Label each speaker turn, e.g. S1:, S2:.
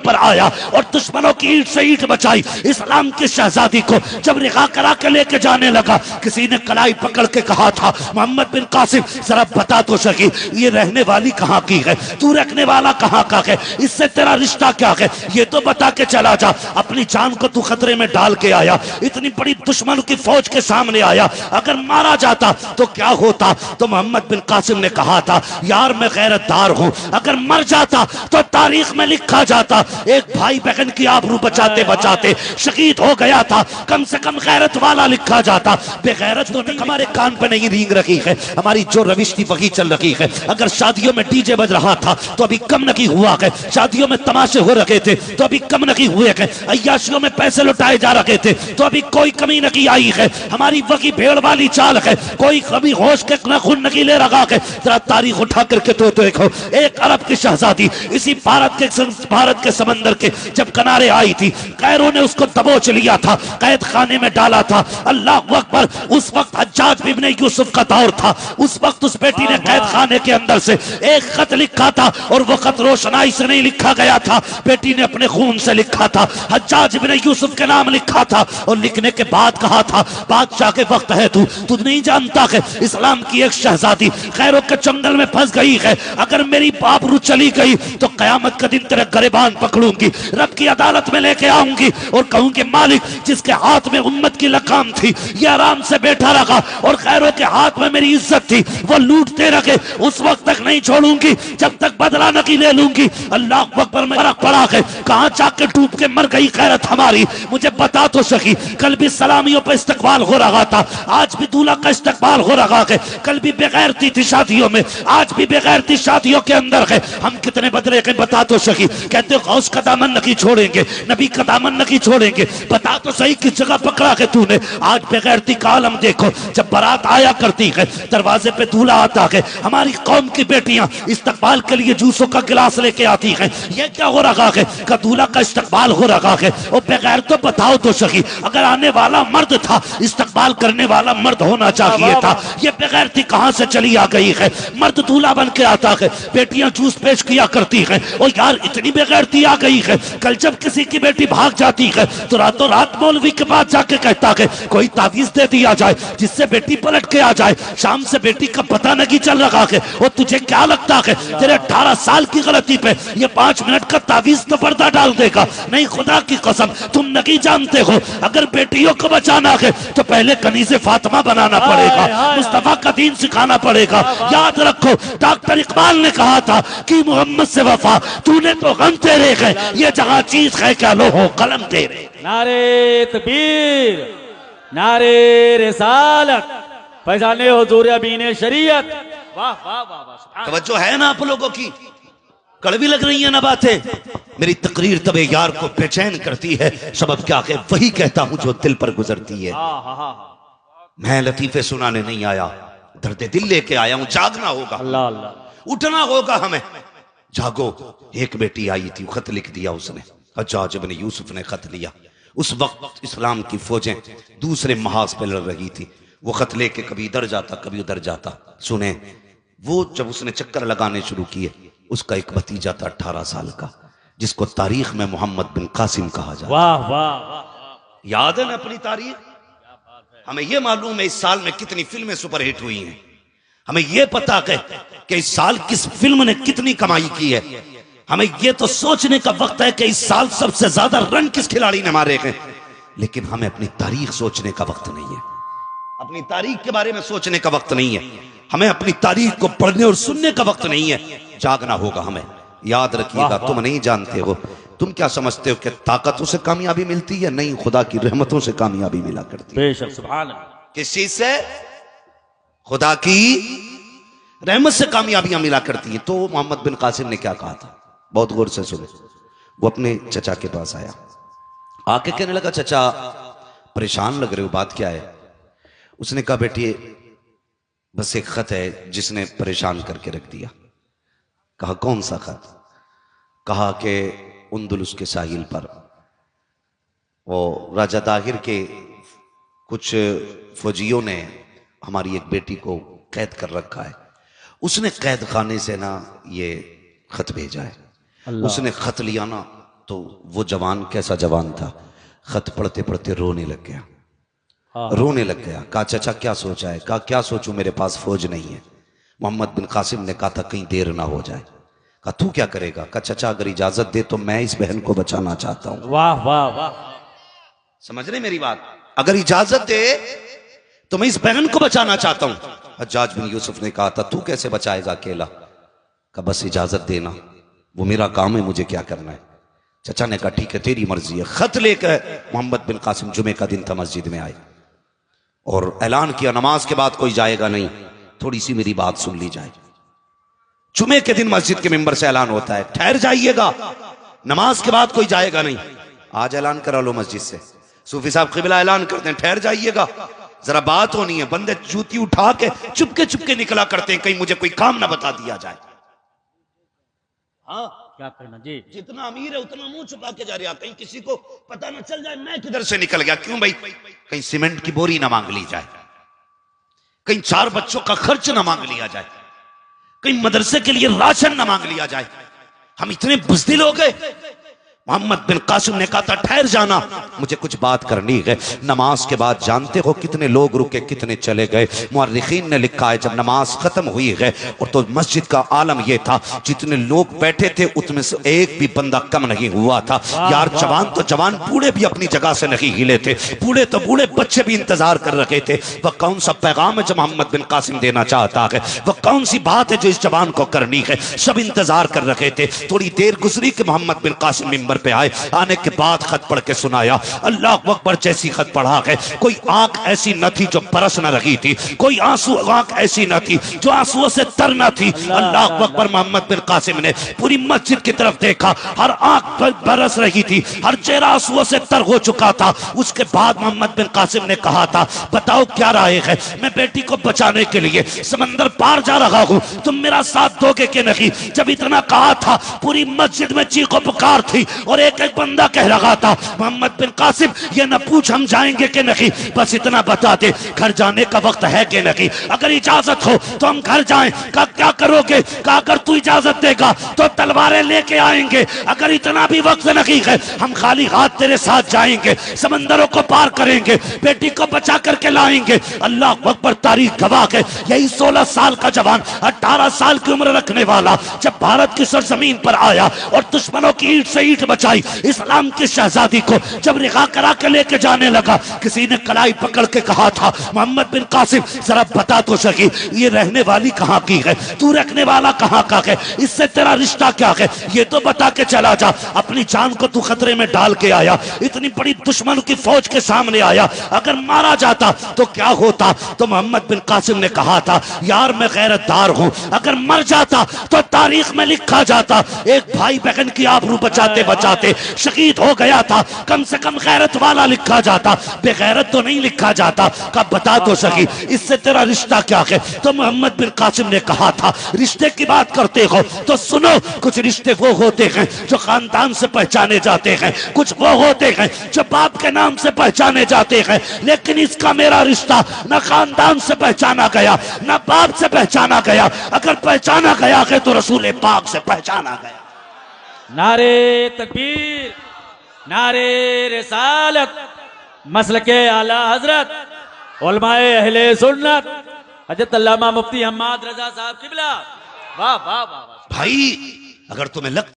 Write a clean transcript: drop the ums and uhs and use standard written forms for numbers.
S1: पर आया और दुश्मनों की ईंट से ईंट बचाई। इस्लाम की शहजादी को जब रिहा करा के लेके जाने लगा, किसी ने कलाई पकड़ के कहा था, मोहम्मद बिन कासिम जरा बता तो सकी ये रहने वाली कहाँ की है, तू रखने वाला कहाँ का है, इससे तेरा रिश्ता क्या है, ये तो बता के चला जा। अपनी जान को तू खतरे में डाल के आया, इतनी बड़ी दुश्मन की फौज के सामने आया, अगर मारा जाता तो क्या होता? तो मोहम्मद बिन कासिम ने कहा था, यार मैं गैरतदार हूं, अगर मर जाता तो तारीख में लिखा जाता एक भाई बहन की आबरू बचाते बचाते शहीद हो गया था, कम से कम गैरत वाला लिखा जाता। बेगैरत तो नहीं, हमारे कान पे नहीं रींग रखी है, हमारी जो रविश थी वही चल रही है। अगर शादियों में डीजे बज रहा था तो अभी कम नहीं हुआ है, शादियों में तमाशे हो रखे थे तो अभी कम नहीं हुए हैं, अय्याशियों में पैसे लुटाए जा रहे थे तो अभी कोई कमी नहीं आई है। हमारी वही भेड़ वाली चाल है, कोई कभी होश के खून नहीं ले रहा है। जरा तारीख उठा करके तो देखो, एक अरब की शहजादी इसी भारत के समंदर के जब किनारे आई थी, कैरों ने उसको दबोच लिया था, कैद खाने में डाला था। अल्लाह अकबर, उस वक्त हज्जाज इब्ने यूसुफ का दौर था, उस वक्त उस बेटी ने कैद खाने के अंदर से एक खत लिखा था और वो खत रोशनाई से नहीं लिखा गया था, बेटी ने अपने खून से लिखा था, हज्जाज इब्ने यूसुफ के नाम लिखा था और लिखने के बाद कहा था, बादशाह के वक्त है तू नहीं जानता है इस्लाम की एक शहजादी खैरों के जंगल में फंस गई है, अगर मेरी आबरू चली गई तो कयामत का दिन तेरे गरेबान पकड़ूंगी, रब की अदालत में लेके आऊंगी और कहूंगी मालिक जिसके हाथ में उम्मत की लगाम थी ये आराम से बैठा रखा और खैरों के हाथ में मेरी इज्जत थी वो लूटते रखे, उस वक्त तक नहीं छोड़ूंगी जब तक बदला नहीं ले लूंगी। अल्लाह अकबर में फर्क पड़ा है, कहां जाके डूब के मर गई खैरत हमारी, मुझे बता तो सकी। कल भी सलामियों पर इस्तकबाल हो रहा था, आज भी दूल्हा का इस्तकबाल हो रहा है, कल भी बेगैरती थी शादियों में, आज भी बेगैरती शादियों के अंदर है। हम कितने बदले के बता तो सकी। कहते गौस का दामन नहीं छोड़ेंगे, नबी का दामन नहीं छोड़ेंगे, बता तो सही किस जगह पकड़ा है तूने। आज बेगैरती का आलम देखो, जब बारात आया करती है दरवाजे पे दूल्हा आता है, हमारी कौम की बेटियां इस्तकबाल के लिए जूसों का गिलास लेके आती हैं, ये क्या हो रहा है? का दूल्हा का इस्तकबाल हो रहा है। और बगैर तो बताओ तो सही, अगर आने वाला मर्द था इस्तकबाल करने वाला मर्द होना चाहिए था, ये बेगैरती कहां से चली आ गई है? मर्द दूल्हा बन के आता है, बेटियां जूस पेश किया करती हैं, और यार इतनी बेगैरती आ गई है। कल जब किसी की बेटी भाग जाती है तो रातों रात मौलवी के पास जाके कहता है कोई तावीज दे दिया जाए जिससे बेटी पलट के आ जाए। शाम से बेटी का पता नहीं चल रहा है, और तुझे क्या लगता है तेरे 18 साल की गलती पे ये 5 मिनट का तावीज तो पर्दा डाल देगा? नहीं, खुदा की कसम तुम नहीं जानते हो, अगर बेटियों को बचाना है तो पहले कनीज़े फातिमा बनाना पड़ेगा, मुस्तफा का दीन सिखाना पड़ेगा। याद रखो डॉक्टर इकबाल ने कहा था कि मोहम्मद से वफा तूने तो गम तेरे है, ये जहां चीज है क्या लो हो कलम तेरे।
S2: नारे तकबीर, नारे रिसालत, फैजाने हुजूर अमीन शरीयत। वाह वाह वाह वाह,
S1: तवज्जो है ना आप लोगों की? कड़वी लग रही है ना बातें? मेरी तकरीर तबे यार को बेचैन करती है, सबब क्या है वही कहता हूं जो दिल पर गुजरती है। मैं लतीफे सुनाने नहीं आया, दर्द दिल लेके आया हूं। जागना होगा,
S2: अल्लाह अल्लाह,
S1: उठना होगा हमें। जागो। एक बेटी आई थी, खत लिख दिया उसने, हज्जाज इब्ने यूसुफ ने खत लिया। उस वक्त इस्लाम की फौजें दूसरे महाज पे लड़ रही थी, वो खत लेके कभी इधर जाता कभी उधर जाता। सुने, वो जब उसने चक्कर लगाने शुरू किए, उसका एक भतीजा था 18 साल का, जिसको तारीख में मोहम्मद बिन कासिम कहा जाता।
S2: वाह वाह वाह,
S1: याद है ना अपनी तारीख? हमें यह मालूम है इस साल में कितनी फिल्में सुपरहिट हुई हैं, हमें यह पता है कि इस साल किस फिल्म ने कितनी कमाई की है, हमें यह तो सोचने का वक्त है कि इस साल सबसे ज्यादा रन किस खिलाड़ी ने मारे हैं। लेकिन हमें अपनी तारीख सोचने का वक्त नहीं है, अपनी तारीख के बारे में सोचने का वक्त नहीं है, हमें अपनी तारीख को पढ़ने और सुनने का वक्त नहीं है। जागना होगा हमें। याद रखिएगा, तुम नहीं जानते हो, तुम क्या समझते हो कि ताकतों से कामयाबी मिलती है? नहीं, खुदा की रहमतों से कामयाबी मिला करती है।
S2: बेशक, सुभान अल्लाह।
S1: किस चीज से? खुदा की रहमत से कामयाबियां मिला करती हैं। तो मोहम्मद बिन कासिम ने क्या कहा था, बहुत गौर से सुने। वो अपने चचा के पास आया, आके कहने लगा चचा परेशान लग रहे हो, बात क्या है? उसने कहा बेटी बस एक खत है जिसने परेशान करके रख दिया। कहा कौन सा खत? कहा कि उंदुलुस के साहिल पर वो राजा दाहिर के कुछ फौजियों ने हमारी एक बेटी को कैद कर रखा है, उसने कैद खाने से ना ये खत भेजा है। उसने खत लिया ना, तो वो जवान कैसा जवान था, खत पढ़ते पढ़ते रोने लग गया। रोने लग गया। कहा चाचा क्या सोचा है? कहा क्या सोचूं, मेरे पास फौज नहीं है। मोहम्मद बिन कासिम ने कहा था कहीं देर ना हो जाए। कहा तू क्या करेगा? कहा चाचा अगर इजाजत दे तो मैं इस बहन को बचाना चाहता हूं।
S2: वाह वाह वाह,
S1: समझ रहे मेरी बात? अगर इजाजत दे तो मैं इस बहन को बचाना चाहता हूं। हज्जाज बिन यूसुफ ने कहा था तू कैसे बचाएगा अकेला? कहा बस इजाजत देना, वो मेरा काम है, मुझे क्या करना है। चाचा ने कहा ठीक है तेरी मर्जी है। खत लेकर मोहम्मद बिन कासिम जुमे का दिन था मस्जिद में आए और ऐलान किया नमाज के बाद कोई जाएगा नहीं। थोड़ी सी मेरी बात सुन ली जाए। जुमे के दिन मस्जिद के मिंबर से ऐलान होता है ठहर जाइएगा, नमाज के बाद कोई जाएगा नहीं। आज ऐलान करा लो मस्जिद से, सूफी साहब क़िबला ऐलान करते हैं ठहर जाइएगा, जरा बात होनी है। बंदे जूती उठा के चुपके निकला करते हैं कहीं मुझे कोई काम ना बता दिया जाए। हाँ
S2: क्या करना जी,
S1: जितना अमीर है उतना मुंह छुपा के जा रहा, कहीं किसी को पता ना चल जाए मैं किधर से निकल गया। क्यों भाई? कहीं सीमेंट की बोरी ना मांग ली जाए, कहीं 4 बच्चों का खर्च ना मांग लिया जाए, कहीं मदरसे के लिए राशन ना मांग लिया जाए। हम इतने बुज़दिल हो गए। मोहम्मद बिन कासिम ने कहा था ठहर जाना, मुझे कुछ बात करनी है। नमाज के बाद जानते हो कितने लोग रुके कितने चले गए। मुअर्रिखीन ने लिखा है जब नमाज खत्म हुई है और तो मस्जिद का आलम यह था जितने लोग बैठे थे उतमें से एक भी बंदा कम नहीं हुआ था। यार जवान तो जवान, बूढ़े भी अपनी जगह से नहीं हिले थे, बूढ़े तो बूढ़े, बच्चे भी इंतजार कर रहे थे। वह कौन सा पैगाम है जो मोहम्मद बिन कासिम देना चाहता है, वह कौन सी बात है जो इस जवान को करनी है। सब इंतजार कर रहे थे। थोड़ी देर गुजरी कि मोहम्मद बिन कासिम मिंबर पे आए। आने के बाद खत पढ़ के सुनाया। अल्लाह अकबर, जैसी खत पढ़ा है कोई आंख ऐसी न थी जो बरस न रही थी, कोई आंसू आंख ऐसी न थी जो आंसुओं से तर न थी। अल्लाह अकबर। मोहम्मद बिन कासिम ने पूरी मस्जिद की तरफ देखा, हर आंख बरस रही थी, हर चेहरा आंसुओं से तर हो चुका था। उसके बाद मोहम्मद बिन कासिम ने कहा था बताओ क्या राय है, मैं बेटी को बचाने के लिए समंदर पार जा रहा हूं, तुम मेरा साथ दोगे कि नहीं? जब इतना कहा था पूरी मस्जिद में चीखो पुकार थी और एक बंदा कह रहा था मोहम्मद बिन कासिम ये न पूछ हम जाएंगे कि नहीं, बस इतना बता दे घर जाने का वक्त है कि नहीं, अगर इजाजत हो तो हम घर जाएं। का क्या करोगे? का अगर तू इजाजत देगा तो तलवारें लेके आएंगे, अगर इतना भी वक्त नहीं है हम खाली हाथ तेरे साथ जाएंगे, समंदरों को पार करेंगे, बेटी को बचा करके लाएंगे। अल्लाह अकबर। तारीख गवाह है यही 16 साल का जवान 18 साल की उम्र रखने वाला जब भारत की सरजमीन पर आया और दुश्मनों की ईंट से ईंट बचाई, इस्लाम की शहजादी को जब रिहा करा के लेके जाने लगा, किसी ने कलाई पकड़ के कहा था मोहम्मद बिन कासिम जरा बता तो सकी ये रहने वाली कहाँ की है, तू रखने वाला कहाँ का है, इससे तेरा रिश्ता क्या है, ये तो बता के चला जा। अपनी जान को तू खतरे में डाल के आया, इतनी बड़ी दुश्मन की फौज के सामने आया, अगर मारा जाता तो क्या होता? तो मोहम्मद बिन कासिम ने कहा था यार मैं गैरतदार हूं, अगर मर जाता तो तारीख में लिखा जाता एक भाई बहन की आबरू बचाते बचाते शहीद हो गया था, कम से कम गैरत वाला लिखा जाता, बेगैरत तो नहीं लिखा जाता। कब बता तो सकी इससे तेरा रिश्ता क्या है? तो मोहम्मद बिन कासिम ने कहा था रिश्ते की बात करते हो तो सुनो, कुछ रिश्ते वो होते हैं जो खानदान से पहचाने जाते हैं, कुछ वो होते हैं जो बाप के नाम से पहचाने जाते हैं, लेकिन इसका मेरा रिश्ता न खानदान से पहचाना गया न बाप से पहचाना गया, अगर पहचाना गया है तो रसूल पाक से पहचाना गया।
S2: नारे तकबीर, नारे रिसालत, मसलके आला हजरत, उलमाए अहले सुन्नत, हजरत अल्लामा मुफ्ती हम्माद रजा साहब क़िबला। वाह वाह वाह वाह।
S1: भाई अगर तुम्हें लगता